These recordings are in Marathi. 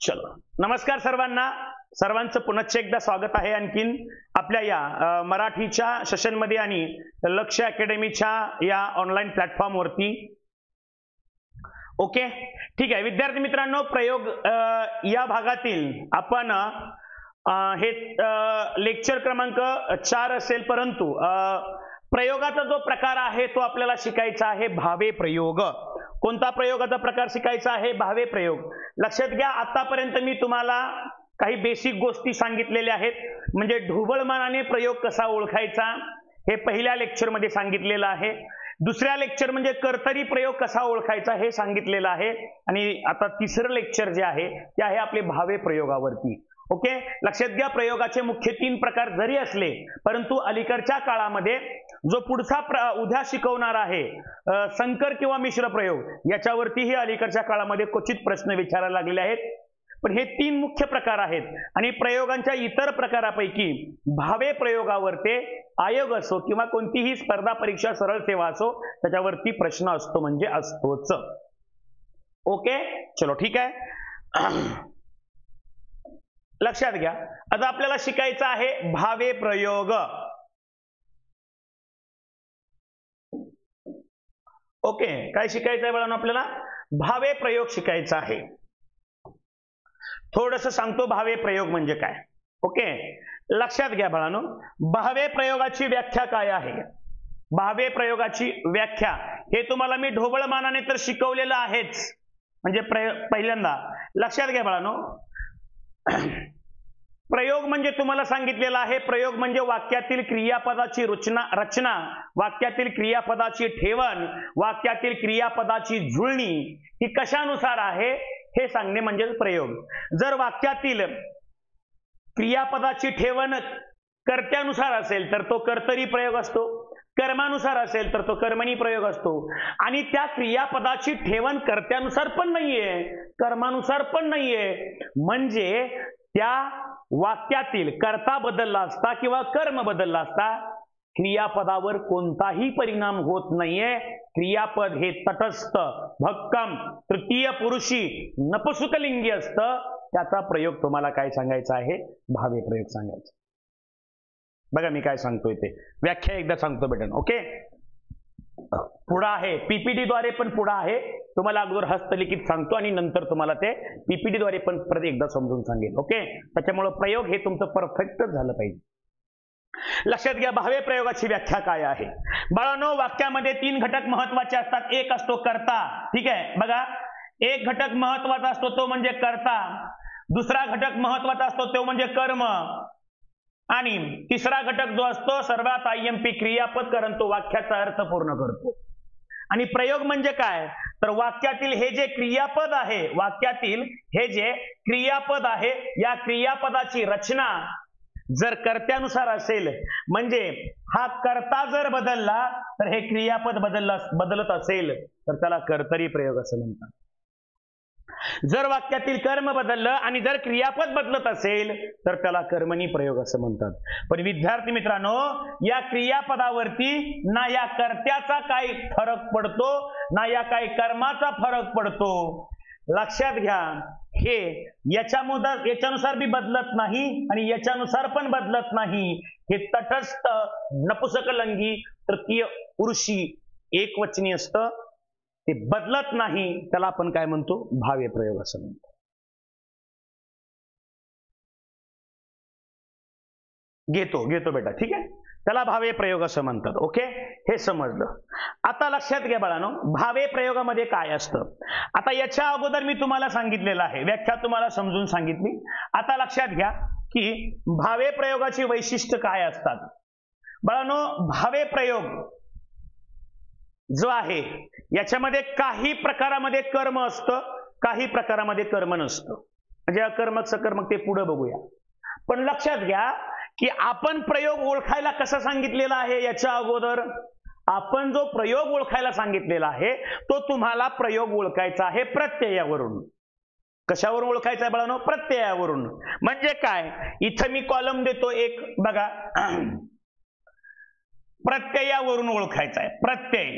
चलो, नमस्कार सर्वांचं पुनश्च एकदा स्वागत आहे आणखीन आपल्या या मराठीच्या सेशनमध्ये आणि लक्ष्य अकॅडमीच्या या ऑनलाईन प्लॅटफॉर्मवरती. ओके, ठीक आहे विद्यार्थी मित्रांनो, प्रयोग या भागातील आपण हे लेक्चर क्रमांक 4 असेल, परंतु प्रयोगाचा जो प्रकार आहे तो आपल्याला शिकायचा आहे भावे प्रयोग. कोणता प्रयोगाचा प्रकार शिकायचा आहे? भावे प्रयोग. लक्षात घ्या, आतापर्यंत मी तुम्हाला काही बेसिक गोष्टी सांगितलेल्या आहेत. म्हणजे ढोबळमानाने प्रयोग कसा ओळखायचा हे पहिल्या लेक्चर मध्ये सांगितलेलं आहे. दुसऱ्या लेक्चर म्हणजे कर्तरी प्रयोग कसा ओळखायचा हे सांगितलेलं आहे. आणि आता तिसरं लेक्चर जे आहे ते आहे आपले भावे प्रयोगावरती. ओके, लक्षात घ्या, प्रयोगाचे मुख्य 3 प्रकार जरी असले परंतु अलीकडच्या काळामध्ये जो पुढचा उद्या शिकवणार आहे संकर किंवा मिश्र प्रयोग याच्यावरतीही अलीकडच्या काळामध्ये क्वचित प्रश्न विचारायला लागलेले आहेत. पण हे 3 मुख्य प्रकार आहेत आणि प्रयोगांच्या इतर प्रकारापैकी भावे प्रयोगावरती आयोग असो किंवा कोणतीही स्पर्धा परीक्षा सरळ सेवा असो त्याच्यावरती प्रश्न असतो म्हणजे असतोच. ओके, चलो ठीक आहे. लक्षात घ्या, आता आपल्याला शिकायचं आहे भावे प्रयोग. ओके, काय शिकायचं आहे बाळांनो? आपल्याला भावे प्रयोग शिकायचा आहे. थोडंसं सांगतो भावे प्रयोग म्हणजे काय. ओके, लक्षात घ्या बाळांनो, भावे प्रयोगाची व्याख्या काय आहे? भावे प्रयोगाची व्याख्या हे तुम्हाला मी ढोबळमानाने तर शिकवलेलं आहेच. म्हणजे पहिल्यांदा लक्षात घ्या बाळांनो, प्रयोग म्हणजे तुम्हाला सांगितलेलं आहे, प्रयोग म्हणजे वाक्यातील क्रियापदाची रचना, वाक्यातील क्रियापदाची ठेवण, वाक्यातील क्रियापदाची जुळणी ही कशानुसार आहे हे सांगणे म्हणजे प्रयोग. जर वाक्यातील क्रियापदाची ठेवण कर्त्यानुसार असेल तर तो कर्तरी प्रयोग असतो, कर्मानुसार असेल तर तो कर्मणी प्रयोग असतो. आणि त्या क्रियापदाची ठेवण कर्त्यानुसार पण नाहीये, कर्मानुसार पण नाहीये, म्हणजे त्या वाक्यातील कर्ता बदलला असता किंवा कर्म बदलला असता क्रियापदावर कोणताही परिणाम होत नाहीये. क्रियापद हे तटस्थ, भक्कम, तृतीय पुरुषी, नपुंसकलिंगी असतं. त्याचा प्रयोग तुम्हाला काय सांगायचा आहे? भावे प्रयोग सांगायचा. बघा मी काय सांगतोय ते व्याख्या एकदा सांगतो बेटा. ओके, पुढं आहे पीपीटी द्वारे पण पुढं आहे, तुम्हाला अगोदर हस्तलिखित सांगतो आणि नंतर तुम्हाला ते पीपीटी द्वारे पण परत एकदा समजून सांगेल. ओके, त्याच्यामुळे प्रयोग हे तुमचं परफेक्ट झालं पाहिजे. लक्षात घ्या, भावे प्रयोगाची व्याख्या काय आहे? बाळांनो, वाक्यामध्ये 3 घटक महत्वाचे असतात. एक असतो कर्ता. ठीक आहे, बघा, एक घटक महत्वाचा असतो तो म्हणजे कर्ता, दुसरा घटक महत्वाचा असतो तो म्हणजे कर्म, आणि तिसरा घटक जो असतो सर्वात आयएमपी क्रियापद, कारण तो वाक्याचा अर्थ पूर्ण करतो. आणि प्रयोग म्हणजे काय? तर वाक्यातील हे जे क्रियापद आहे, वाक्यातील हे जे क्रियापद आहे या क्रियापदाची रचना जर कर्त्यानुसार असेल, म्हणजे हा कर्ता जर बदलला तर हे क्रियापद बदलत असेल तर त्याला कर्तरी प्रयोग असं म्हणतात. जर वाक्यातील कर्म बदललं आणि जर क्रियापद बदलत असेल तर त्याला कर्मणी प्रयोग असं म्हणतात. पण विद्यार्थी मित्रांनो, या क्रियापदावरती ना या कर्त्याचा काही फरक पडतो ना या काही कर्माचा फरक पडतो. लक्षात घ्या, हे याच्यानुसार बी बदलत नाही आणि याच्यानुसार पण बदलत नाही. हे तटस्थ, नपुंसकलिंगी, तृतीय पुरुषी, एकवचनी असतं, ते बदलत नाही. त्याला आपण काय म्हणतो? भावे प्रयोग असं म्हणतो. घेतो बेटा, ठीक आहे, त्याला भावे प्रयोग असं म्हणतात. ओके, हे समजलं. आता लक्षात घ्या बाळांनो, भावे प्रयोगामध्ये काय असतं. आता याच्या अगोदर मी तुम्हाला सांगितलेलं आहे, व्याख्या तुम्हाला समजून सांगितली. आता लक्षात घ्या की भावे प्रयोगाची वैशिष्ट्य काय असतात. बाळांनो, भावे प्रयोग जो आहे याच्यामध्ये काही प्रकारामध्ये कर्म असतं, काही प्रकारामध्ये कर्म नसतं. म्हणजे अकर्मक सकर्मक ते पुढे बघूया. पण लक्षात घ्या की आपण प्रयोग ओळखायला कसं सांगितलेला आहे. याच्या अगोदर आपण जो प्रयोग ओळखायला सांगितलेला आहे तो तुम्हाला प्रयोग ओळखायचा आहे प्रत्ययावरून. कशावरून ओळखायचा आहे बाळांनो? प्रत्ययावरून. म्हणजे काय, इथं मी कॉलम देतो एक, बघा, प्रत्ययावरून ओळखायचा आहे. प्रत्यय,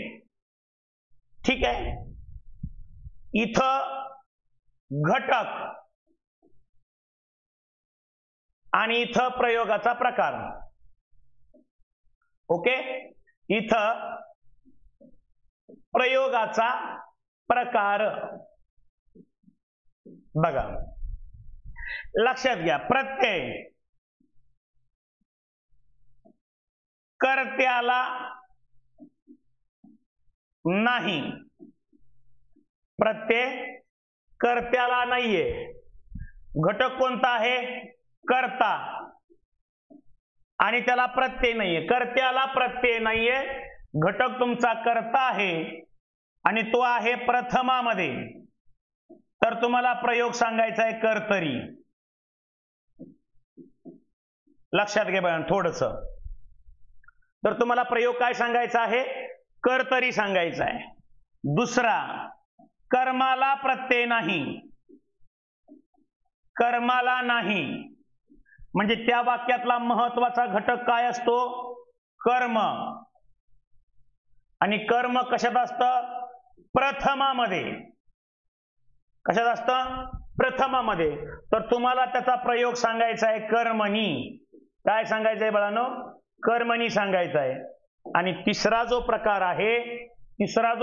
ठीक आहे. इथं घटक आणि इथं प्रयोगाचा प्रकार. ओके, इथं प्रयोगाचा प्रकार. बघा लक्षात घ्या, प्रत्यय कर्त्याला नाही, प्रत्यय कर्त्याला नाहीये. घटक कोणता आहे? कर्ता, आणि त्याला प्रत्यय नाहीये. कर्त्याला प्रत्यय नाहीये, घटक तुमचा कर्ता आहे आणि तो आहे प्रथमामध्ये. तर तुम्हाला प्रयोग सांगायचा आहे कर्तरी. लक्षात घे बघा थोडस. तर तुम्हाला प्रयोग काय सांगायचा आहे? कर्तरी सांगायचा आहे. दुसरा, कर्माला प्रत्यय नाही. कर्माला नाही म्हणजे त्या वाक्यातला महत्वाचा घटक काय असतो? कर्म. आणि कर्म कशात असतं? प्रथमामध्ये. कशात असतं? प्रथमामध्ये. तर तुम्हाला त्याचा प्रयोग सांगायचा आहे कर्मणी. काय सांगायचं आहे बाळांनो? कर्मणी सांगायचा आहे. आणि तिसरा जो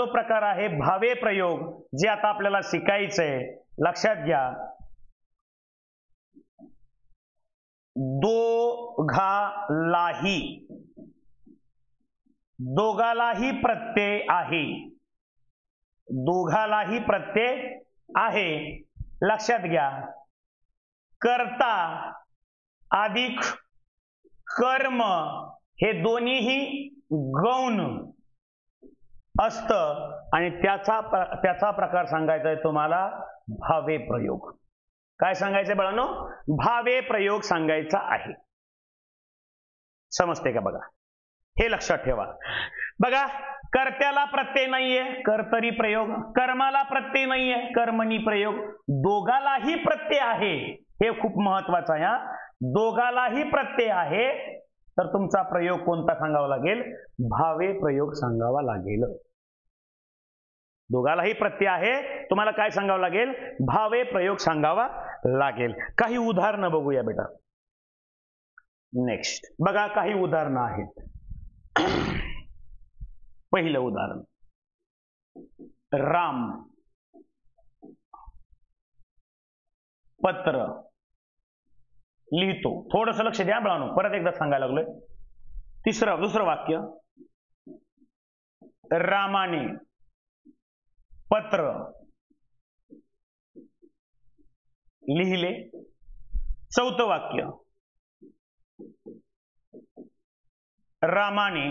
प्रकार आहे भावे प्रयोग, जे आता आपल्याला शिकायचं आहे. लक्षात घ्या, दोघालाही प्रत्यय आहे. दोघालाही प्रत्यय आहे. लक्षात घ्या, कर्ता अधिक कर्म हे दोन्हीही गौण असतं आणि त्याचा प्रकार सांगायचा आहे तुम्हाला भावे प्रयोग. काय सांगायचंय बाळांनो? भावे प्रयोग सांगायचा आहे. समजते का? बघा हे लक्षात ठेवा. बघा, कर्त्याला प्रत्यय नाहीये, कर्तरी प्रयोग. कर्माला प्रत्यय नाहीये, कर्मणी प्रयोग. दोघालाही प्रत्यय आहे, हे खूप महत्वाचं आहे. दोघालाही प्रत्यय आहे, तर तुमचा प्रयोग कोणता सांगावा लागेल? भावे प्रयोग सांगावा लागेल. दोघालाही प्रत्यय आहे, तुम्हाला काय सांगावं लागेल? भावे प्रयोग सांगावा लागेल. काही उदाहरणं बघूया बेटा. नेक्स्ट बघा, काही उदाहरणं आहेत. पहिलं उदाहरण, राम पत्र लिहितो. थोडंसं लक्ष द्या बाळांनो, परत एकदा सांगायला लागलोय. दुसरं वाक्य, रामाने पत्र लिहिले. चौथं वाक्य, रामाने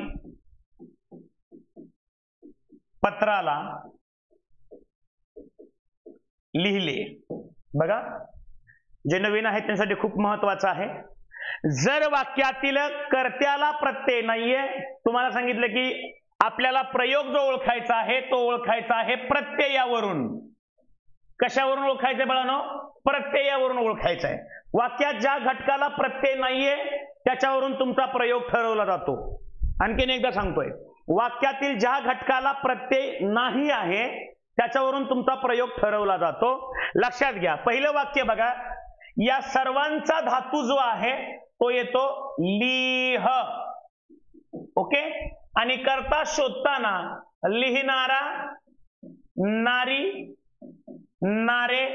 पत्राला लिहिले. बघा, जे नवीन आहेत त्यांच्यासाठी खूप महत्वाचं आहे. जर वाक्यातील कर्त्याला प्रत्यय नाहीये, तुम्हाला सांगितलं की आपल्याला प्रयोग जो ओळखायचा आहे तो ओळखायचा आहे प्रत्ययावरून. कशावरून ओळखायचंय बाळांनो? प्रत्ययावरून ओळखायचं आहे. वाक्यात ज्या घटकाला प्रत्यय नाहीये त्याच्यावरून तुमचा प्रयोग ठरवला जातो. आणखीन एकदा सांगतोय, वाक्यातील ज्या घटकाला प्रत्यय नाही आहे त्याच्यावरून तुमचा प्रयोग ठरवला जातो. लक्षात घ्या, पहिलं वाक्य बघा, या सर्वांचा धातू जो आहे तो येतो लिह. ओके, आणि कर्ता शोधताना लिहिणारा, नारी, नारे,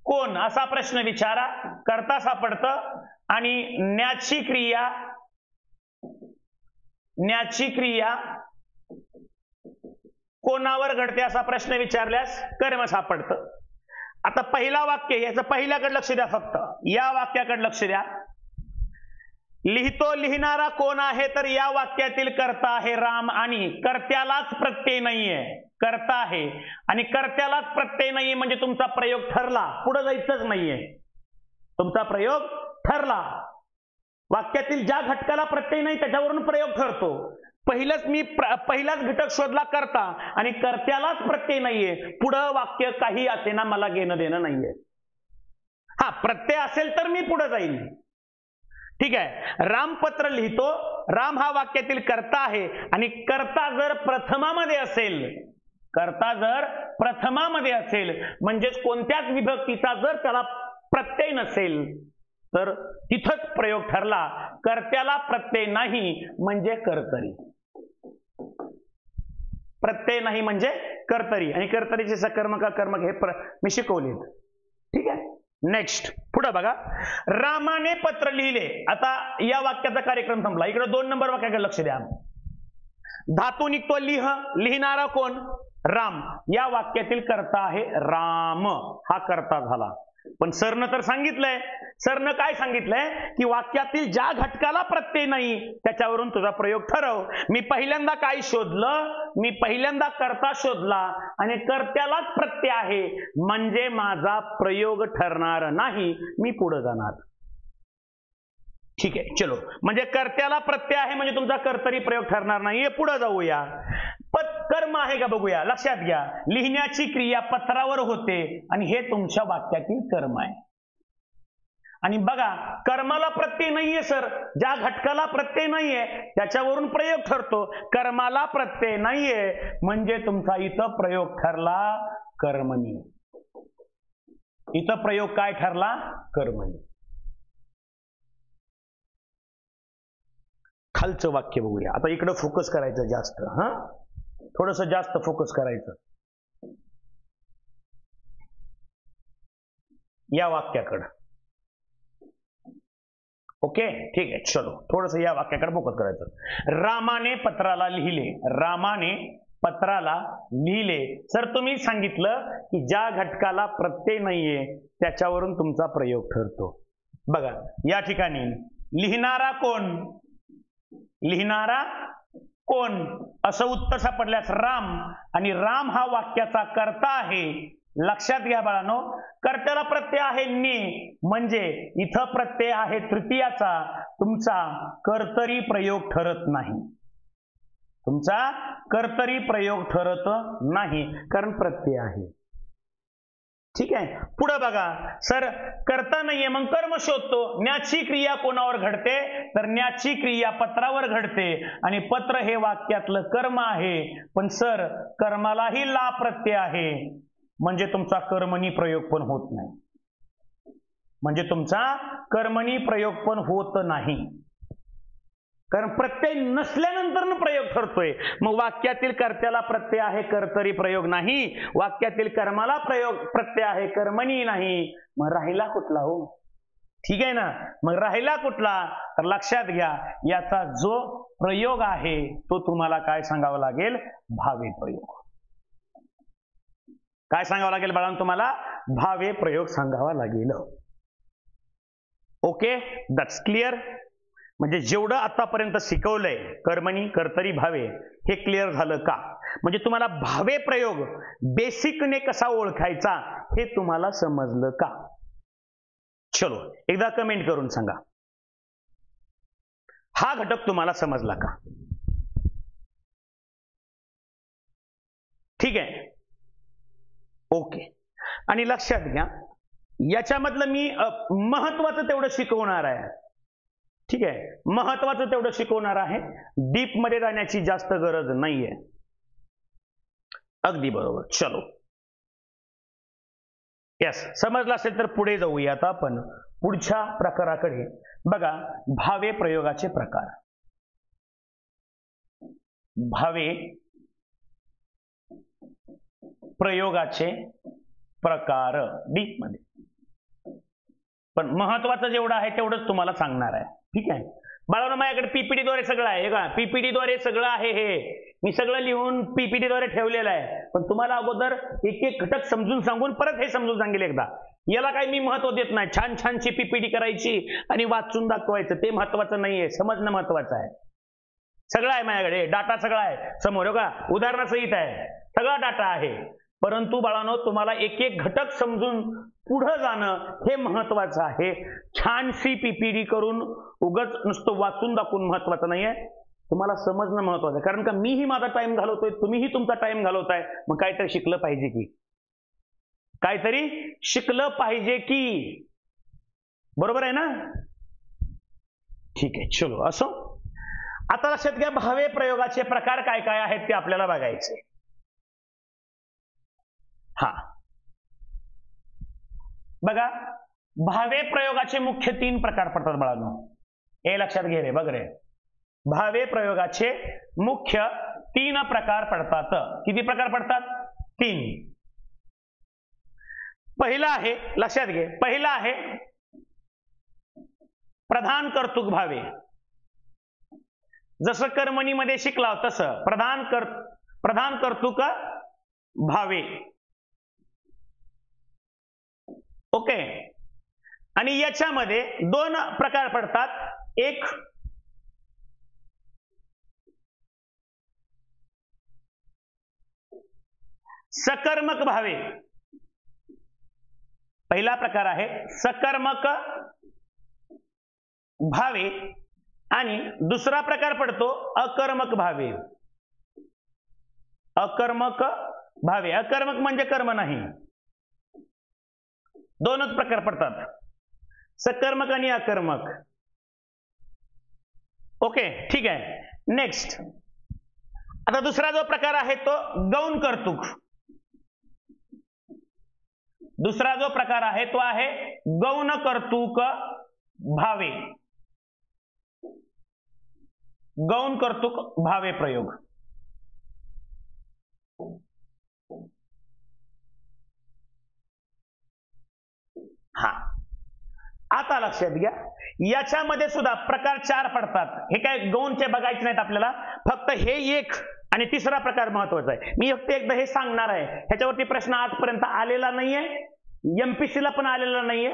कोण असा प्रश्न विचारा, कर्ता सापडतं. आणि न्याची क्रिया कोणावर घडते असा प्रश्न विचारल्यास कर्म सापडतं. आता पहिला वाक्य, याचं पहिल्याकडे लक्ष द्या, फक्त या वाक्याकडे लक्ष द्या. लिहितो, लिहिणारा कोण आहे? तर या वाक्यातील कर्ता आहे राम, आणि कर्त्यालाच प्रत्यय नाहीये, कर्ता आहे. आणि कर्त्यालाच प्रत्यय नाहीये म्हणजे तुमचा प्रयोग ठरला, पुढे जायचंच नाहीये. तुमचा प्रयोग ठरला. वाक्यातील ज्या घटकाला प्रत्यय नाही त्याच्यावरून प्रयोग ठरतो. पहिलाच घटक शोधला कर्ता, आणि कर्त्यालाच प्रत्यय नाहीये, पुढं वाक्य काही असेना मला घेणं देणं नाहीये. हा, प्रत्यय असेल तर मी पुढे जाईल. ठीक आहे, राम पत्र लिहितो. राम हा वाक्यातील कर्ता आहे, आणि कर्ता जर प्रथमामध्ये असेल, म्हणजेच कोणत्याच विभक्तीचा जर त्याला प्रत्यय नसेल तर तिथंच प्रयोग ठरला. कर्त्याला प्रत्यय नाही म्हणजे कर्तरी. प्रत्यय नाही म्हणजे कर्तरी, आणि कर्तरीचे सकर्मक अकर्मक हे मी शिकवले. ठीक आहे. नेक्स्ट पुढे बघा. रामाने पत्र लिहिले. आता या वाक्याचा कार्यक्रम संपला. इकडे 2 नंबर वाक्याकडे लक्ष द्या. धातू निघतो लिह. लिहिणारा कोण? राम. या वाक्यातील कर्ता आहे राम. हा कर्ता झाला. पण सरनं तर सांगितलंय, सरनं काय सांगितलंय की वाक्यातील ज्या घटकाला प्रत्यय नाही त्याच्यावरून तुझा प्रयोग ठरव. मी पहिल्यांदा काय शोधलं? मी पहिल्यांदा कर्ता शोधला आणि कर्त्यालाच प्रत्यय आहे म्हणजे माझा प्रयोग ठरणार नाही, मी पुढे जाणार. ठीक आहे, चलो. म्हणजे कर्त्याला प्रत्यय आहे म्हणजे तुमचा कर्तरी प्रयोग ठरणार नाहीये. पुढे जाऊया. कर्म आहे का बघूया. लक्षात घ्या, लिहिण्याची क्रिया पत्रावर होते आणि हे तुमच्या वाक्यातील कर्म आहे. आणि बघा, कर्माला प्रत्यय नाहीये सर. ज्या घटकाला प्रत्यय नाहीये त्याच्यावरून प्रयोग ठरतो. कर्माला प्रत्यय नाहीये म्हणजे तुमचा इथं प्रयोग ठरला कर्मणी. इथं प्रयोग काय ठरला? कर्मणी. खालचं वाक्य बघूया. आता इकडं फोकस करायचं जास्त. हा, थोडस जास्त फोकस करायचं या वाक्याकडं. ओके, ठीक आहे. चलो, थोडस या वाक्याकडे फोकस करायचं. रामाने पत्राला लिहिले. रामाने पत्राला लिहिले. सर तुम्ही सांगितलं की ज्या घटकाला प्रत्यय नाहीये त्याच्यावरून तुमचा प्रयोग ठरतो. बघा या ठिकाणी लिहिणारा कोण? लिहिणारा कोण असं उत्तर सापडल्यास राम, आणि राम हा वाक्याचा कर्ता आहे. लक्षात घ्या बाळांनो, कर्त्याला प्रत्यय आहे ने, म्हणजे इथं प्रत्यय आहे तृतीयाचा. तुमचा कर्तरी प्रयोग ठरत नाही. तुमचा कर्तरी प्रयोग ठरत नाही कारण प्रत्यय आहे. ठीक आहे. पुढे बघा. सर कर्ता नाहीये मग कर्म शोधतो. न्याची क्रिया कोणावर घडते? तर न्याची क्रिया पत्रावर घडते आणि पत्र हे वाक्यातलं कर्म आहे. पण सर कर्मालाही ला प्रत्यय आहे म्हणजे तुमचा कर्मणी प्रयोग पण होत नाही. म्हणजे तुमचा कर्मणी प्रयोग पण होत नाही कारण प्रत्यय नसल्यानंतर प्रयोग ठरतोय. मग वाक्यातील कर्त्याला प्रत्यय आहे कर्तरी प्रयोग नाही. वाक्यातील कर्माला प्रत्यय आहे कर्मणी नाही. मग राहिला कुठला हो? ठीक आहे ना. मग राहिला कुठला? तर लक्षात घ्या, याचा जो प्रयोग आहे तो तुम्हाला काय सांगावा लागेल? भावे प्रयोग. काय सांगावं लागेल बाळांनो तुम्हाला? भावे प्रयोग सांगावा लागेल. Okay, that's clear. म्हणजे जेवढं आतापर्यंत शिकवलंय कर्मणी कर्तरी भावे हे क्लिअर झालं का? म्हणजे तुम्हाला भावे प्रयोग बेसिकने कसा ओळखायचा हे तुम्हाला समजलं का? चलो एकदा कमेंट करून सांगा, हा घटक तुम्हाला समजला का? ठीक आहे, ओके. आणि लक्षात घ्या, याच्यामधलं मी महत्वाचं तेवढं शिकवणार आहे. ठीक आहे, महत्वाचं तेवढं शिकवणार आहे. डीप मध्ये जाण्याची जास्त गरज नाहीये. अगदी बरोबर. चलो, यस, समजलं असेल तर पुढे जाऊया. आता आपण पुढच्या प्रकाराकडे. बघा, भावे प्रयोगाचे प्रकार. भावे प्रयोगाचे प्रकार डीप मध्ये. पण महत्वाचं जेवढं आहे तेवढंच तुम्हाला सांगणार आहे. ठीक आहे बाळांनो, माझ्याकडे पीपीटी द्वारे सगळं आहे का? पीपीटी द्वारे सगळं आहे. हे मी सगळं लिहून पीपीटी द्वारे ठेवलेलं आहे. पण तुम्हाला अगोदर एक एक घटक समजून सांगून परत हे समजून सांगेल एकदा. याला काही मी महत्व देत नाही. छान छानची पीपीटी करायची आणि वाचून दाखवायचं ते महत्वाचं नाहीये. समजणं महत्वाचं आहे. सगळं आहे माझ्याकडे, डाटा सगळा आहे समोर का, उदाहरणासहित आहे, सगळा डाटा आहे. परंतु बाळांनो, तुम्हाला एक एक घटक समजून पुढे जाणं हे महत्वाचं आहे. छानशी पीपीटी करून उगाच नुसतं वाचून दाखवून महत्वाचं नाहीये. तुम्हाला समजणं महत्वाचं आहे. कारण का मीही माझा टाइम घालवतोय, तुम्हीही तुमचा टाइम घालवताय. मग काहीतरी शिकलं पाहिजे की, काहीतरी शिकलं पाहिजे की. बरोबर आहे ना? ठीक आहे, चलो असो. आता लक्षात घ्या, भावे प्रयोगाचे प्रकार काय काय आहेत ते आपल्याला बघायचे. हा बघा, भावे प्रयोगाचे मुख्य 3 प्रकार पडतात बाळांनो. हे लक्षात घे रे, बघ रे. भावे प्रयोगाचे मुख्य 3 प्रकार पडतात. किती प्रकार पडतात? 3. पहिला आहे, लक्षात घे, पहिला आहे प्रधान कर्तृक भावे. जसं कर्मणीमध्ये शिकला तसं प्रधान कर्तृक भावे. ओके. आणि याच्यामध्ये 2 प्रकार पडतात. एक सकर्मक भावे. पहिला प्रकार आहे सकर्मक भावे आणि दुसरा प्रकार पडतो अकर्मक भावे. अकर्मक भावे, अकर्मक म्हणजे कर्म नाही. 2च प्रकार पडतात, सकर्मक आणि अकर्मक. ओके, ठीक आहे. नेक्स्ट, आता दुसरा जो प्रकार आहे तो गौण कर्तृक. दुसरा जो प्रकार आहे तो आहे गौण कर्तृक भावे. गौण कर्तृक भावे प्रयोग. हा, आता लक्षात घ्या, याच्यामध्ये सुद्धा प्रकार 4 पडतात. हे काय गौणचे बघायचे नाहीत आपल्याला, फक्त हे एक आणि तिसरा प्रकार महत्वाचा आहे. मी फक्त एकदा हे सांगणार आहे. ह्याच्यावरती प्रश्न आजपर्यंत आलेला नाहीये, एमपीसीला पण आलेला नाहीये,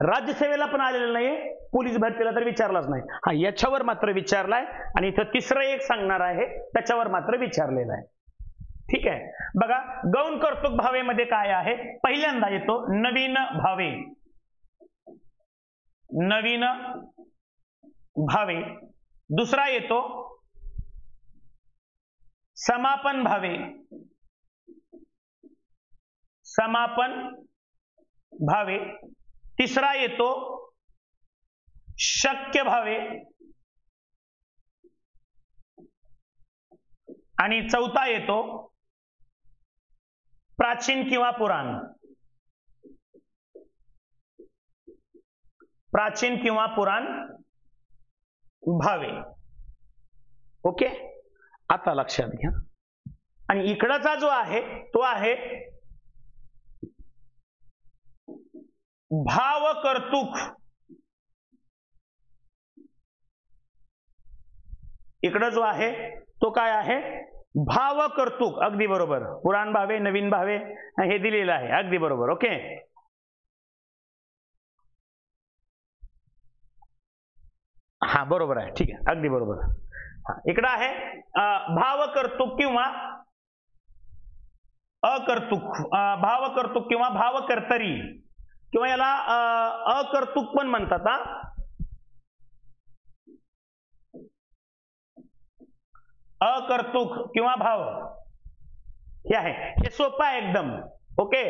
राज्यसेवेला पण आलेला नाहीये, पोलीस भरतीला तर विचारलाच नाही. हा, याच्यावर मात्र विचारलाय आणि इथं तिसरं एक सांगणार आहे, त्याच्यावर मात्र विचारलेलं आहे. ठीक आहे, बघा गौण कर्तृक भावेमध्ये काय आहे. पहिल्यांदा येतो नवीन भावे. नवीन भावे. दुसरा येतो समापन भावे. समापन भावे. तिसरा येतो शक्य भावे आणि चौथा येतो प्राचीन किंवा पुराण. प्राचीन किंवा पुराण भावे. ओके, आता लक्षात घ्या. आणि इकडचा जो आहे तो आहे भाव कर्तृक. इकडं जो आहे तो काय आहे? भाव कर्तृक. अगदी बरोबर. पुराण भावे, नवीन भावे हे दिलेलं आहे. अगदी बरोबर. ओके, हा बरोबर आहे. ठीक आहे, अगदी बरोबर. इकडं आहे भाव कर्तृक किंवा अकर्तृक. भाव कर्तृक किंवा भाव कर्तरी किंवा याला अकर्तृक पण म्हणतात. अकर्तृक किंवा भाव हे आहे. हे सोपं आहे एकदम. ओके,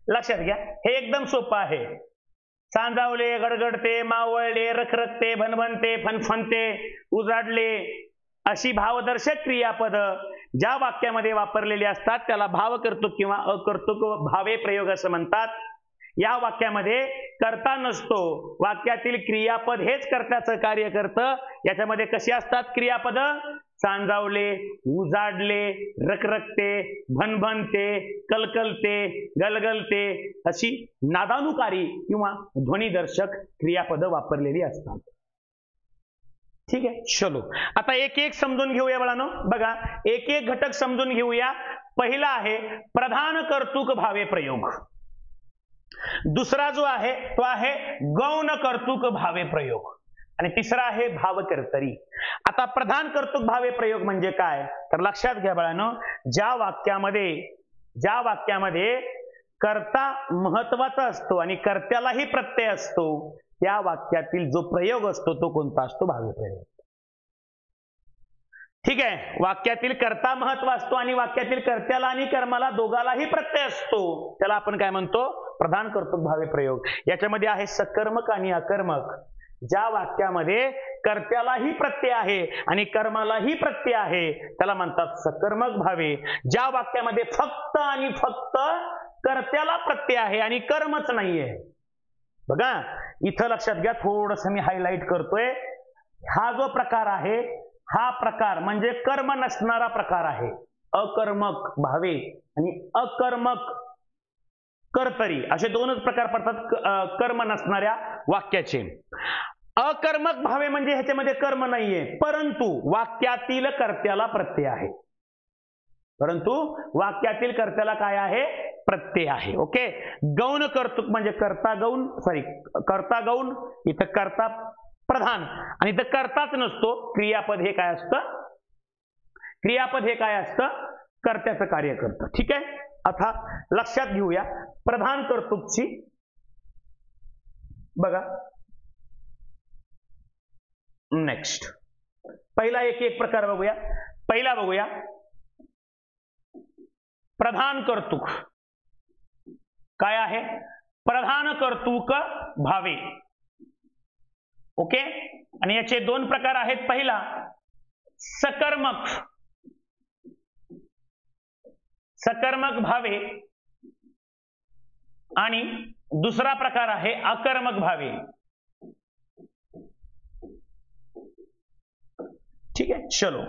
लक्षात घ्या, हे एकदम सोपं आहे. सांजावले, गडगडते, मावळले, रखरखते, भनभनते, फनफनते, उजाडले अशी भावदर्शक क्रियापद ज्या वाक्यामध्ये वापरलेली असतात त्याला भावकर्तृक किंवा अकर्तृक भावे प्रयोग असं म्हणतात. या वाक्यामध्ये कर्ता नसतो. वाक्यातील क्रियापद हेच कर्त्याचं कार्य करतं. याच्यामध्ये कशी असतात क्रियापद? सांजावले, उजाडले, रखरखते, भनभनते, कलकलते, गलगलते अशी नादानुकारी किंवा ध्वनिदर्शक क्रियापद वापरलेली असतात. ठीक आहे, चलो आता एक एक समजून घेऊया बाळांनो. बघा, एक एक घटक समजून घेऊया. पहिला आहे प्रधान कर्तृक भावे प्रयोग. दुसरा जो आहे तो आहे गौण कर्तृक भावे प्रयोग आणि तिसरा आहे भावकर्तरी. आता प्रधान कर्तृक भावे प्रयोग म्हणजे काय तर लक्षात घ्या बाळांनो, ज्या वाक्यामध्ये कर्ता महत्वाचा असतो आणि कर्त्यालाही प्रत्यय असतो त्या वाक्यातील जो प्रयोग असतो तो कोणता असतो? भावे प्रयोग. ठीक आहे, वाक्यातील कर्ता महत्व असतो आणि वाक्यातील कर्त्याला आणि कर्माला दोघालाही प्रत्यय असतो त्याला आपण काय म्हणतो? प्रधान कर्तृक भावे प्रयोग. याच्यामध्ये आहे सकर्मक आणि अकर्मक. ज्या वाक्यामध्ये कर्त्यालाही प्रत्यय आहे आणि कर्मालाही प्रत्यय आहे त्याला म्हणतात सकर्मक भावे. ज्या वाक्यामध्ये फक्त आणि फक्त कर्त्याला प्रत्यय आहे आणि कर्मच नाहीये, बघा इथं लक्षात घ्या, थोडस मी हायलाइट करतोय. हा जो प्रकार आहे हा प्रकार म्हणजे कर्म नसणारा प्रकार आहे. अकर्मक भावे आणि अकर्मक कर्तरी असे दोनच प्रकार पडतात कर्म नसणाऱ्या वाक्याचे. अकर्मक भावे म्हणजे ह्याच्यामध्ये कर्म नाहीये, परंतु वाक्यातील कर्त्याला प्रत्यय आहे. परंतु वाक्यातील कर्त्याला काय आहे? प्रत्यय आहे. ओके. गौण कर्तृक म्हणजे कर्ता गौण, कर्ता गौण, इथं कर्ता प्रधान आणि इथं कर्ताच नसतो. क्रियापद हे काय असतं? क्रियापद हे काय असतं? कर्त्याचं कार्य करतं. ठीक आहे. आता लक्षात घेऊया प्रधान कर्तृकची. बघा नेक्स्ट पहिला एक प्रकार बघूया. पहिला बघूया प्रधान कर्तृक काय आहे? प्रधान कर्तृक भावे. ओके. आणि याचे दोन प्रकार आहेत. पहिला सकर्मक, सकर्मक भावे आणि दुसरा प्रकार आहे अकर्मक भावे. ठीक आहे. चलो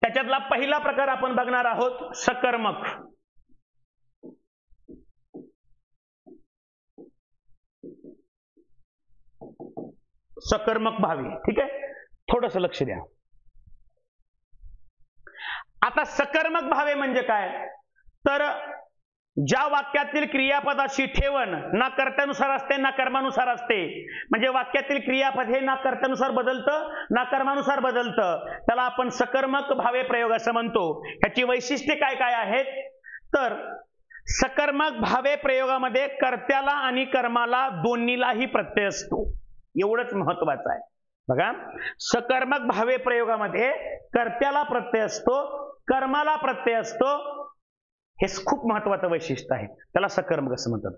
त्याच्यातला पहिला प्रकार आपण बघणार आहोत सकर्मक. सकर्मक भावे. ठीक आहे. थोडस लक्ष द्या. आता सकर्मक भावे म्हणजे काय? तर ज्या वाक्यातील क्रियापदाची ठेवण ना कर्त्यानुसार असते ना कर्मानुसार असते, म्हणजे वाक्यातील क्रियापद हे ना कर्त्यानुसार बदलतं ना कर्मानुसार बदलतं, त्याला आपण सकर्मक भावे प्रयोग असं म्हणतो. ह्याची वैशिष्ट्ये काय काय आहेत? तर सकर्मक भावे प्रयोगामध्ये कर्त्याला आणि कर्माला दोन्हीलाही प्रत्यय असतो. एवढंच महत्वाचं आहे. बघा सकर्मक भावे प्रयोगामध्ये कर्त्याला प्रत्यय असतो, कर्माला प्रत्यय असतो. हे खूप महत्वाचं वैशिष्ट्य आहे. त्याला सकर्मक असं म्हणतात.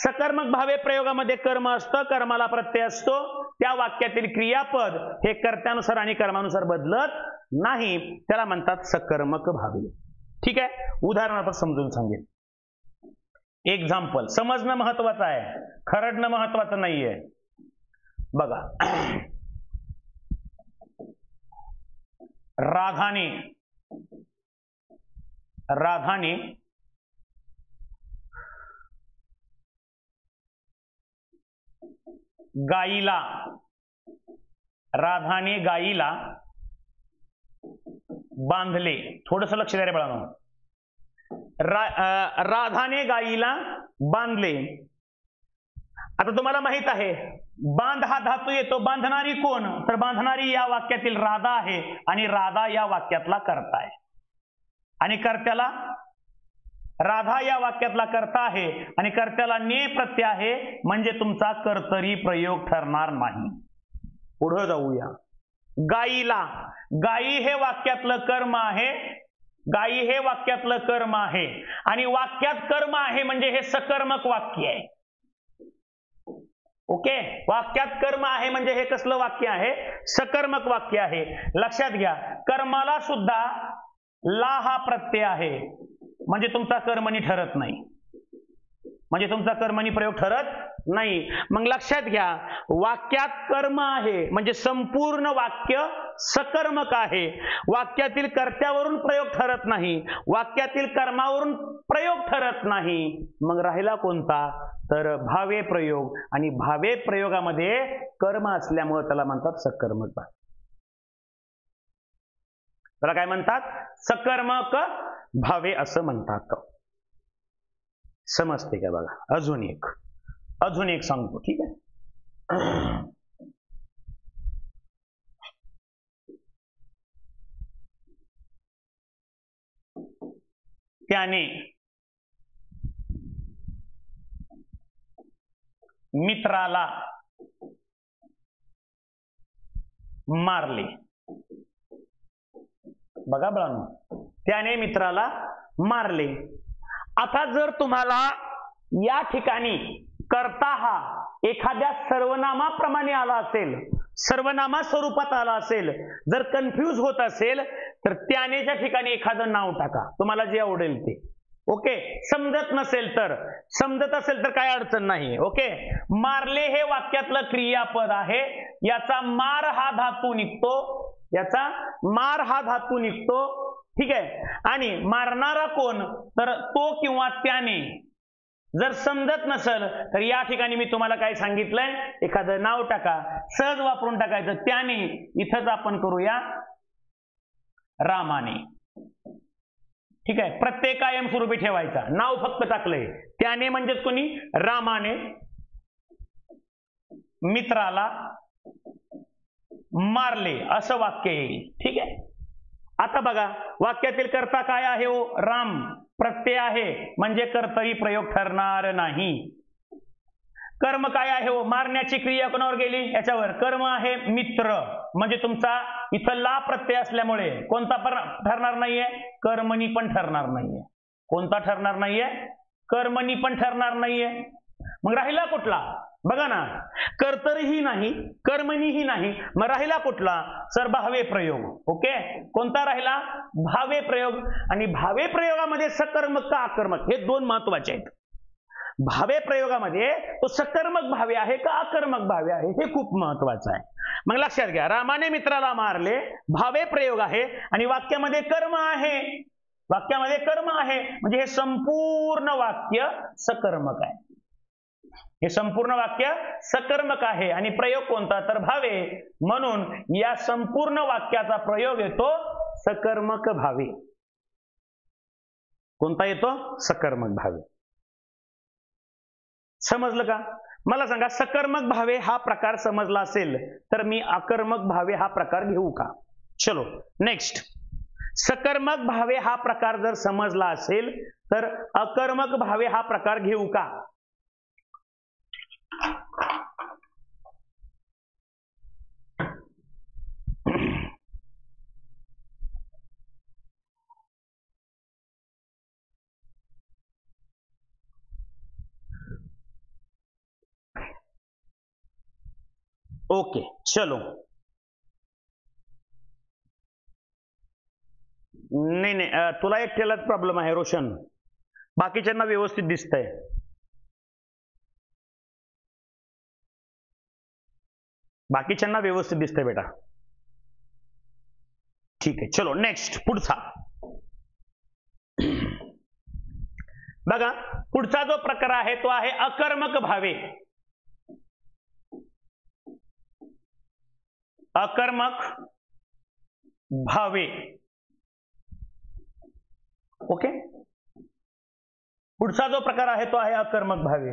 सकर्मक भावे प्रयोगामध्ये कर्म असतं, कर्माला प्रत्यय असतो. त्या वाक्यातील क्रियापद हे कर्त्यानुसार आणि कर्मानुसार बदलत नाही. त्याला म्हणतात सकर्मक भावे. ठीक आहे. उदाहरण आपण समजून सांगेन. एक्झाम्पल. समजणं महत्वाचं आहे, खरडणं महत्वाचं नाहीये. बघा राधाने गाईला बांधले. थोडस लक्ष द्या रे बाळांनो. राधाने गाईला बांधले. आता तुम्हाला माहित आहे बांध हा धातू येतो. बांधणारी कोण? तर बांधणारी या वाक्यातील राधा आहे आणि राधा या वाक्यातला कर्ता आहे. आणि कर्त्याला राधा या वाक्यातला कर्ता आहे आणि कर्त्याला ने प्रत्यय आहे, म्हणजे तुमचा कर्तरी प्रयोग ठरणार नाही. पुढे जाऊया. गाईला, गाई हे वाक्यातलं कर्म आहे. गाई हे वाक्यातलं कर्म आहे आणि वाक्यात कर्म आहे म्हणजे हे सकर्मक वाक्य आहे. ओके. वाक्यात कर्म आहे म्हणजे हे कसलं वाक्य आहे? सकर्मक वाक्य आहे. लक्षात घ्या कर्माला सुद्धा ला हा प्रत्यय आहे, म्हणजे तुमचा कर्मणी ठरत नाही, म्हणजे तुमचा कर्मणी प्रयोग ठरत नाही. मग लक्षात घ्या वाक्यात कर्म आहे म्हणजे संपूर्ण वाक्य सकर्मक आहे. वाक्यातील कर्त्यावरून प्रयोग ठरत नाही, वाक्यातील कर्मावरून प्रयोग ठरत नाही. मग राहिला कोणता? तर भावे प्रयोग. आणि भावे प्रयोगामध्ये कर्म असल्यामुळे त्याला म्हणतात सकर्मक. त्याला काय म्हणतात? सकर्मक भावे असं म्हणतात. समजते का? बघा अजून एक सांगतो. ठीक आहे. त्याने मित्राला मारले. बघा बाळांनो, त्याने मित्राला मारले. आता जर तुम्हाला या ठिकाणी कर्ता हा एखाद्या सर्वनामाप्रमाणे आला असेल, सर्वनामा स्वरूपात आला असेल, जर कन्फ्यूज होत असेल तर त्यानेच्या ठिकाणी एखादं नाव टाका, तुम्हाला जे आवडेल ते. ओके, समजत नसेल तर, समजत असेल तर काय अडचण नाही. ओके, मारले हे वाक्यातलं क्रियापद आहे. याचा मार हा धातू निघतो, याचा मार हा धातू निघतो. ठीक आहे, आणि मारणारा कोण, तर तो किंवा त्याने. जर समजत नसेल तर या ठिकाणी मी तुम्हाला काय सांगितलंय, एखादं नाव टाका, सहज वापरून टाकायचं. त्याने इथंच आपण करूया रामाने. ठीक आहे, प्रत्यय कायमस्वरूपी ठेवायचा, नाव फक्त टाकलंय. त्याने म्हणजेच कोणी, रामाने मित्राला मारले असं वाक्य येईल. ठीक आहे, आता बघा वाक्यातील कर्ता काय आहे हो, राम. प्रत्यय आहे म्हणजे कर्तरी प्रयोग ठरणार नाही. कर्म काय आहे हो, मारण्याची क्रिया कोणावर गेली, याच्यावर. कर्म आहे मित्र, म्हणजे तुमचा इथं ला प्रत्यय असल्यामुळे कोणता ठरणार नाहीये, कर्मणी पण ठरणार नाहीये. कोणता ठरणार नाहीये, कर्मणी पण ठरणार नाहीये. मग राहिला कुठला, बघा ना, कर्तरीही नाही, कर्मणीही नाही, मग राहिला कुठला, सर भावे प्रयोग. ओके, कोणता राहिला, भावे प्रयोग. आणि भावे प्रयोगामध्ये सकर्मक का आकर्मक, हे दोन महत्वाचे आहेत. भावे प्रयोगामध्ये तो सकर्मक भावे आहे का आकर्मक भावे आहे, हे खूप महत्वाचं आहे. मग लक्षात घ्या, रामाने मित्राला मारले, भावे प्रयोग आहे, आणि वाक्यामध्ये कर्म आहे. वाक्यामध्ये कर्म आहे म्हणजे हे संपूर्ण वाक्य सकर्मक आहे. हे संपूर्ण वाक्य सकर्मक आहे आणि प्रयोग कोणता, तर भावे. म्हणून या संपूर्ण वाक्याचा प्रयोग येतो सकर्मक भावे. कोणता येतो, सकर्मक भावे. समजलं का, मला सांगा, सकर्मक भावे हा प्रकार समजला असेल तर मी आकर्मक भावे हा प्रकार घेऊ का. चलो नेक्स्ट, सकर्मक भावे हा प्रकार जर समजला असेल तर अकर्मक भावे हा प्रकार घेऊ का. ओके, चलो. नाही नाही, तुला एकट्यालाच प्रॉब्लेम आहे रोशन, बाकीच्यांना व्यवस्थित दिसतंय. बाकीच्यांना व्यवस्थित दिसतंय बेटा. ठीक आहे, चलो नेक्स्ट, पुढचा बघा. पुढचा जो प्रकार आहे तो आहे अकर्मक भावे. अकर्मक भावे. ओके, पुढचा जो प्रकार आहे तो आहे अकर्मक भावे.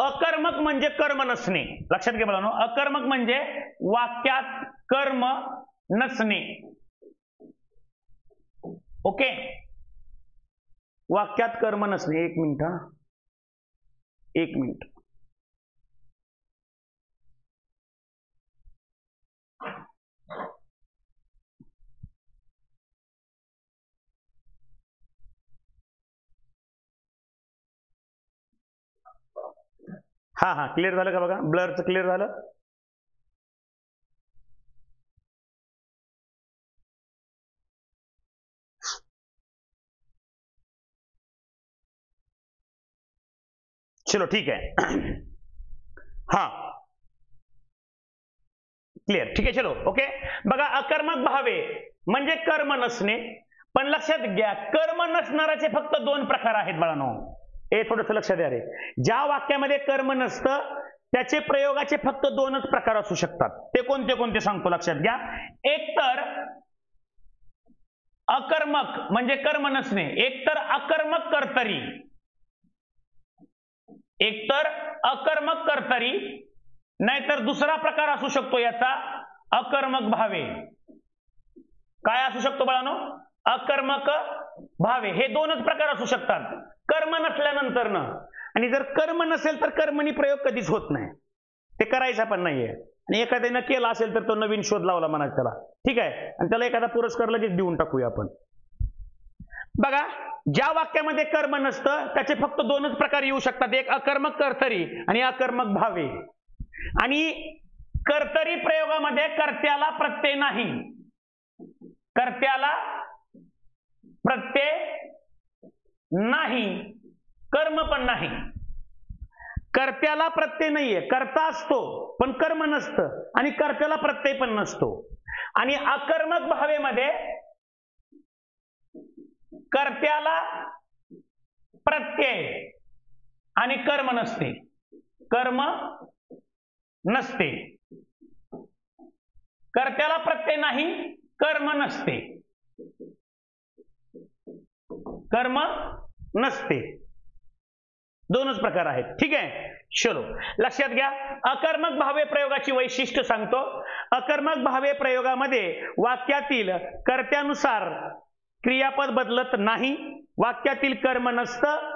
अकर्मक म्हणजे कर्म नसणे. लक्षात घ्या मुलांनो, अकर्मक म्हणजे वाक्यात कर्म नसणे. ओके, वाक्यात कर्म नसणे. एक मिनिट, एक मिनिट. हा हा, क्लिअर झालं का बघा, ब्लरचं क्लिअर झालं. चलो ठीक आहे. हा क्लिअर, ठीक आहे, चलो ओके. बघा, अकर्मक भावे म्हणजे कर्म नसणे. पण लक्षात घ्या, कर्म नसणाराचे फक्त दोन प्रकार आहेत बाळांनो. हे थोडंसं लक्षात द्या रे. ज्या वाक्यामध्ये कर्म नसतं त्याचे प्रयोगाचे फक्त दोनच प्रकार असू शकतात. ते कोणते कोणते सांगतो, लक्षात घ्या. एक तर अकर्मक म्हणजे कर्म नसणे, एक तर अकर्मक कर्तरी, एक तर अकर्मक कर्तरी, नाहीतर दुसरा प्रकार असू शकतो याचा अकर्मक भावे. काय असू शकतो बाळांनो, अकर्मक भावे. हे दोनच प्रकार असू शकतात कर्म नसल्यानंतर न. आणि जर कर्म नसेल तर कर्मणी प्रयोग कधीच होत नाही, ते करायचा पण नाहीये. आणि एखाद्यानं केला असेल तर तो नवीन शोध लावला म्हणा त्याला, ठीक आहे, आणि त्याला एखादा पुरस्कार लगेच देऊन टाकूया आपण. बघा, ज्या वाक्यामध्ये कर्म नसतं त्याचे फक्त दोनच प्रकार येऊ शकतात, एक अकर्मक कर्तरी आणि अकर्मक भावे. आणि कर्तरी प्रयोगामध्ये कर्त्याला प्रत्यय नाही, कर्त्याला प्रत्यय नाही, कर्म पण नाही. कर्त्याला प्रत्यय नाहीये, कर्ता असतो पण कर्म नसतं, आणि कर्त्याला प्रत्यय पण नसतो. आणि अकर्मक भावेमध्ये कर्त्याला प्रत्यय आणि कर्म नसते, कर्म नसते. कर्त्याला प्रत्यय नाही, कर्म नसते, कर्म नसते. दोनच प्रकार आहेत. ठीक आहे, चलो लक्षात घ्या. अकर्मक भावे प्रयोगाची वैशिष्ट्य सांगतो. अकर्मक भावे प्रयोगामध्ये वाक्यातील कर्त्यानुसार क्रियापद बदलत नाही, वाक्यातील कर्म नसतं,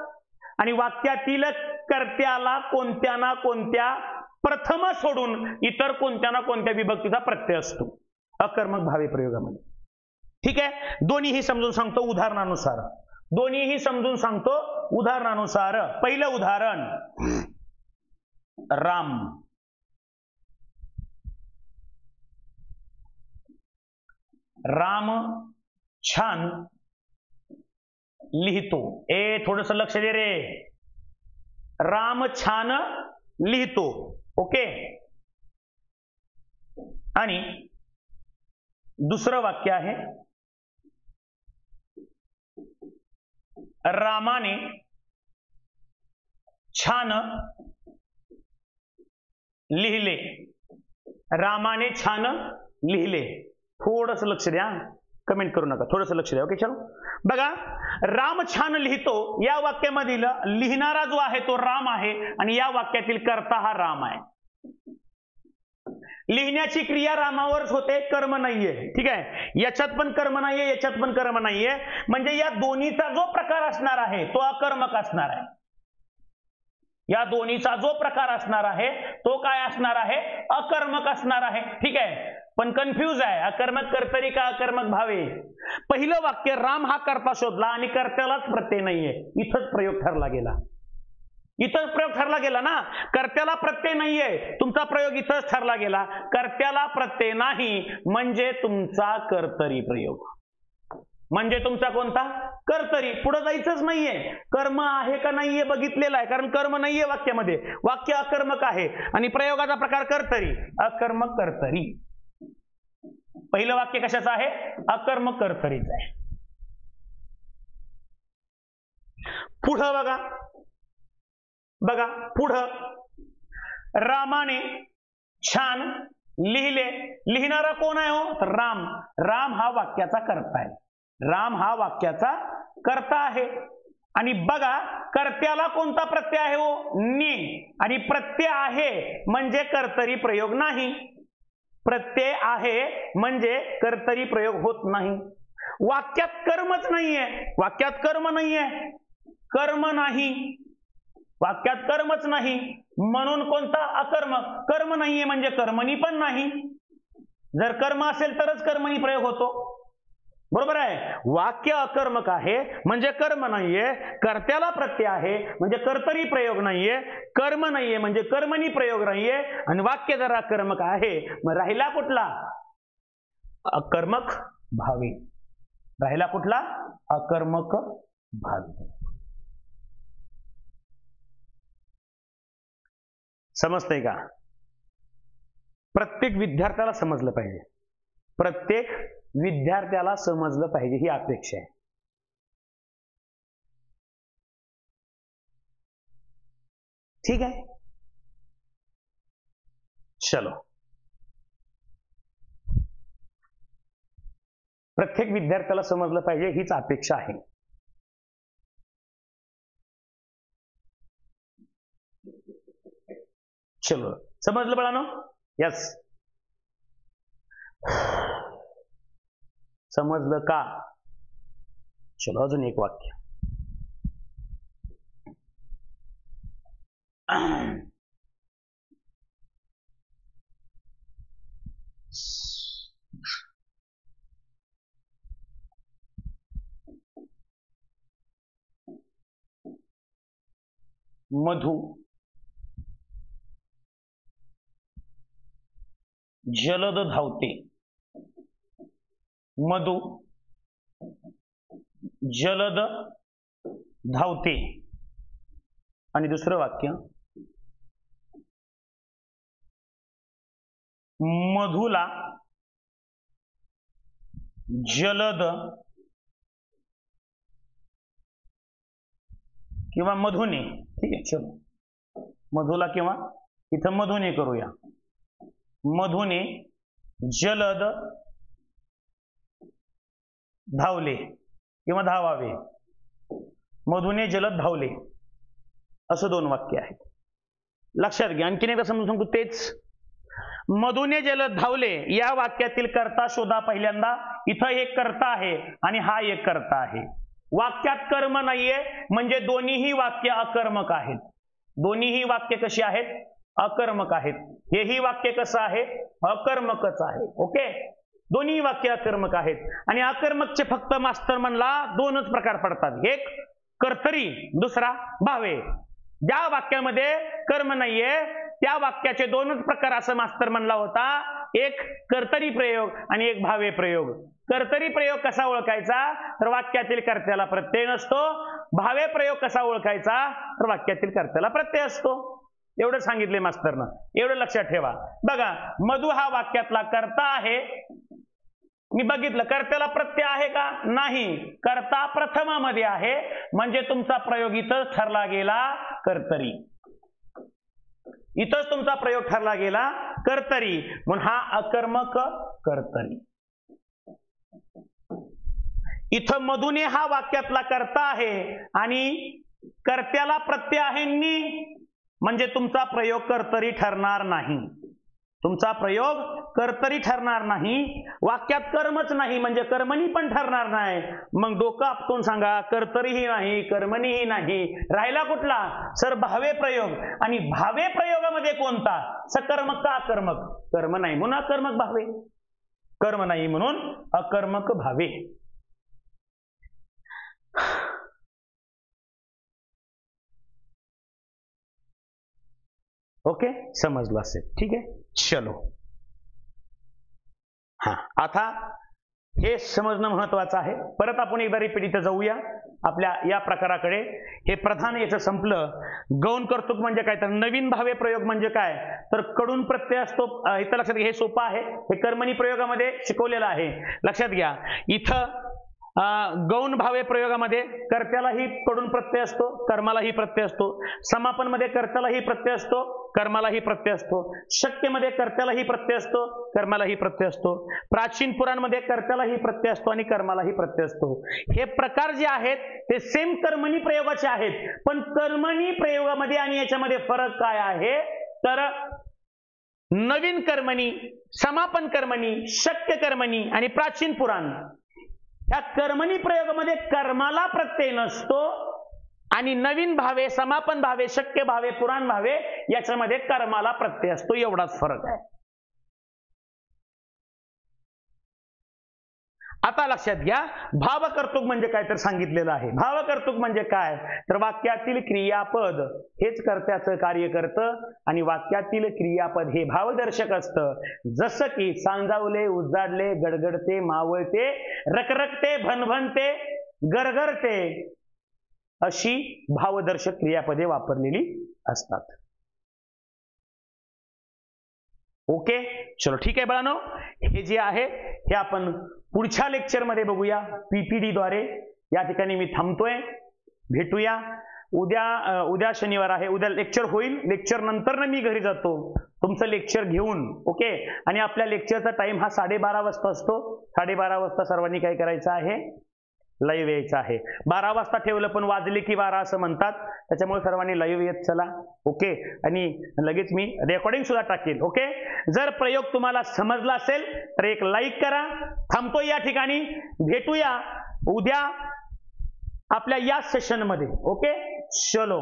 आणि वाक्यातील कर्त्याला कोणत्या ना कोणत्या प्रथम सोडून इतर कोणत्या ना कोणत्या विभक्तीचा प्रत्यय असतो अकर्मक भावे प्रयोगामध्ये. ठीक आहे, दोन्हीही समजून सांगतो उदाहरणानुसार. दोन्हीही समजून सांगतो उदाहरणानुसार. पहिलं उदाहरण, राम. राम छान लिहितो. थोडस लक्ष दे रे. राम छान लिहितो. ओके. आणि दुसरं वाक्य आहे, रामाने छान लिहिले. रामाने छान लिहिले. थोडस लक्ष द्या, कमेंट करू नका, थोडस लक्ष द्या. ओके, चलो बघा. राम छान लिहितो या वाक्यामधील लिहिणारा जो आहे तो राम आहे, आणि या वाक्यातील कर्ता हा राम आहे. लिहिण्याची क्रिया रामावरच होते, कर्म नाहीये. ठीक आहे, याच्यात पण कर्म नाहीये, याच्यात पण कर्म नाहीये. म्हणजे या दोन्हीचा जो प्रकार असणार आहे तो अकर्मक असणार आहे. या दोन्हीचा जो प्रकार असणार आहे तो काय असणार आहे? अकर्मक असणार आहे. ठीक आहे, पण कन्फ्यूज आहे, अकर्मक कर्तरी का अकर्मक भावे. पहिलं वाक्य राम हा कर्ता शोधला आणि कर्त्यालाच प्रत्यय नाहीये, इथंच प्रयोग ठरला गेला. इथंच प्रयोग ठरला गेला ना. कर्त्याला प्रत्यय नाहीये, तुमचा प्रयोग इथंच ठरला गेला. कर्त्याला प्रत्यय नाही म्हणजे तुमचा कर्तरी प्रयोग. म्हणजे तुमचा कोणता? कर्तरी. पुढे जायचंच नाहीये. कर्म आहे का नाहीये बघितलेलं आहे, कारण कर्म नाहीये वाक्यामध्ये. वाक्य अकर्मक आहे आणि प्रयोगाचा प्रकार कर्तरी. अकर्मक कर्तरी. पहिलं वाक्य कशाचं आहे? अकर्मक कर्तरीच आहे. पुढं बघा, बघा पुढं, रामाने छान लिहिले. लिहिणारा कोण आहे हो? तर राम. राम हा वाक्याचा कर्ता आहे. राम हा वाक्याचा कर्ता आहे. आणि बघा, कर्त्याला कोणता प्रत्यय आहे हो? नी. आणि प्रत्यय आहे म्हणजे कर्तरी प्रयोग नाही. प्रत्यय आहे म्हणजे कर्तरी प्रयोग होत नाही. वाक्यात कर्मच नाहीये. वाक्यात कर्म नाहीये. कर्म नाही, वाक्यात कर्मच नाही, म्हणून कोणता? अकर्मक. कर्म नाहीये म्हणजे कर्मणी पण नाही. जर कर्म असेल तरच कर्मणी प्रयोग होतो. बरोबर आहे. वाक्य अकर्मक आहे म्हणजे कर्म नाहीये, कर्त्याला प्रत्यय आहे म्हणजे कर्तरी प्रयोग नाहीये, कर्म नाहीये म्हणजे कर्मणी प्रयोग नाहीये, आणि वाक्य जर अकर्मक आहे मग राहिला कुठला? अकर्मक भावी. राहिला कुठला? अकर्मक भावी. समजतंय का? प्रत्येक विद्यार्थ्याला समजलं पाहिजे. प्रत्येक विद्यार्थ्याला समजलं पाहिजे ही अपेक्षा आहे. ठीक आहे, चलो. प्रत्येक विद्यार्थ्याला समजलं पाहिजे हीच अपेक्षा आहे. चलो, समजलं बाळांनो? यस, समजलं का? चलो, अजून एक वाक्य. मधु जलद धावते. मधु जलद धावते. आणि दुसरं वाक्य, मधुला जलद किंवा मधुने, ठीक आहे, चलो मधुला किंवा इथं मधुने करूया, मधुने जलद धावले किंवा धावावे, मधुने जलद धावले, असं दोन वाक्य आहेत. लक्षात घ्या. आणखीन एकदा समजून सांगतो. तेच मधुने जलद धावले या वाक्यातील कर्ता शोधा पहिल्यांदा. इथं एक कर्ता आहे आणि हा एक कर्ता आहे. वाक्यात कर्म नाहीये म्हणजे दोन्हीही वाक्य अकर्मक आहेत. दोन्हीही वाक्य कशी आहेत? अकर्मक आहेत. हेही वाक्य कसं आहे? अकर्मकच आहे. ओके, दोन्ही वाक्य अकर्मक आहेत. आणि अकर्मकचे फक्त मास्तर म्हणला दोनच प्रकार पडतात, एक कर्तरी, दुसरा भावे. ज्या वाक्यामध्ये कर्म नाहीये त्या वाक्याचे दोनच प्रकार असं मास्तर म्हणला होता, एक कर्तरी प्रयोग आणि एक भावे प्रयोग. कर्तरी प्रयोग कसा ओळखायचा? तर वाक्यातील कर्त्याला प्रत्यय नसतो. भावे प्रयोग कसा ओळखायचा? तर वाक्यातील कर्त्याला प्रत्यय असतो. एवढं सांगितले मास्तरनं, एवढं लक्षात ठेवा. बघा, मधु हा वाक्यातला कर्ता आहे. मी बघितलं कर्त्याला प्रत्यय आहे का? नाही. कर्ता प्रथमामध्ये आहे म्हणजे तुमचा प्रयोग इथंच ठरला गेला कर्तरी. इथंच तुमचा प्रयोग ठरला गेला कर्तरी, म्हणून हा अकर्मक कर्तरी. इथं मधुने हा वाक्यातला कर्ता आहे आणि कर्त्याला प्रत्यय आहे नी, म्हणजे तुमचा प्रयोग कर्तरी ठरणार नाही. तुमचा प्रयोग कर्तरी ठरणार नाही. वाक्यात कर्मच नाही म्हणजे कर्मणी पण ठरणार नाही. मग डोकं आपटून सांगा, कर्तरीही नाही कर्मणीही नाही, राहिला कुठला? सर भावे प्रयोग. आणि भावे प्रयोगामध्ये कोणता? सकर्मक का अकर्मक? कर्म नाही म्हणून अकर्मक भावे, कर्म नाही म्हणून अकर्मक भावे. ओके, समजलं असेल. ठीक आहे, चलो. हा, आता हे समजणं महत्वाचं आहे. परत आपण एकदा रिपीट इथं जाऊया आपल्या या प्रकाराकडे. हे प्रधान याचं संपलं. गौण कर्तृक म्हणजे काय? तर नवीन भावे प्रयोग म्हणजे काय? तर कडून प्रत्यय असतो. इथं लक्षात घ्या, हे सोपं आहे. हे कर्मणी प्रयोगामध्ये शिकवलेलं आहे. लक्षात घ्या, इथं गौण भावे प्रयोगामध्ये कर्त्यालाही कडून प्रत्यय असतो, कर्मालाही प्रत्यय असतो. समापन मध्ये कर्त्यालाही प्रत्यय असतो, कर्मालाही प्रत्यय असतो. शक्यमध्ये कर्त्यालाही प्रत्यय असतो, कर्मालाही प्रत्यय असतो. प्राचीन पुराणमध्ये कर्त्यालाही प्रत्यय असतो आणि कर्मालाही प्रत्यय असतो. हे प्रकार जे आहेत ते सेम कर्मणी प्रयोगाचे आहेत. पण कर्मणी प्रयोगामध्ये आणि याच्यामध्ये फरक काय आहे? तर नवीन कर्मणी, समापन कर्मणी, शक्य कर्मणी आणि प्राचीन पुराण या कर्मणी प्रयोगामध्ये कर्माला प्रत्यय नसतो आणि नवीन भावे, समापन भावे, शक्य भावे, पुराण भावे याच्यामध्ये कर्माला प्रत्यय असतो. एवढाच फरक आहे. आता लक्षात घ्या, भावकर्तृक म्हणजे काय तर सांगितलेलं आहे. भावकर्तृक म्हणजे काय? तर वाक्यातील क्रियापद हेच कर्त्याचं कार्य करतं आणि वाक्यातील क्रियापद हे भावदर्शक असतं. जसं की सांजावले, उजाडले, गडगडते, मावळते, रखरखते, भनभनते, गरगरते अशी भावदर्शक क्रियापदे वापरलेली असतात. ओके, चलो ठीक आहे बाळांनो. हे जे आहे हे आपण पुढच्या लेक्चरमध्ये बघूया पीपीडी द्वारे. या ठिकाणी मी थांबतोय. भेटूया उद्या शनिवार आहे. उद्या लेक्चर होईल. लेक्चर नंतर मी घरी जातो तुमचं लेक्चर घेऊन. ओके, आणि आपल्या लेक्चरचा टाइम हा 12:30 वाजता असतो. 12:30 वाजता सर्वांनी काय करायचं आहे? लाईव्ह यायचं आहे. 12 वाजता ठेवलं पण वाजले की 12 असं म्हणतात, त्याच्यामुळे सर्वांनी लाईव्ह येत चला. ओके, आणि लगेच मी रेकॉर्डिंग सुद्धा टाकेल. ओके, जर प्रयोग तुम्हाला समजला असेल तर एक लाईक करा. थांबतो या ठिकाणी. भेटूया उद्या आपल्या या सेशन मध्ये. ओके, चलो.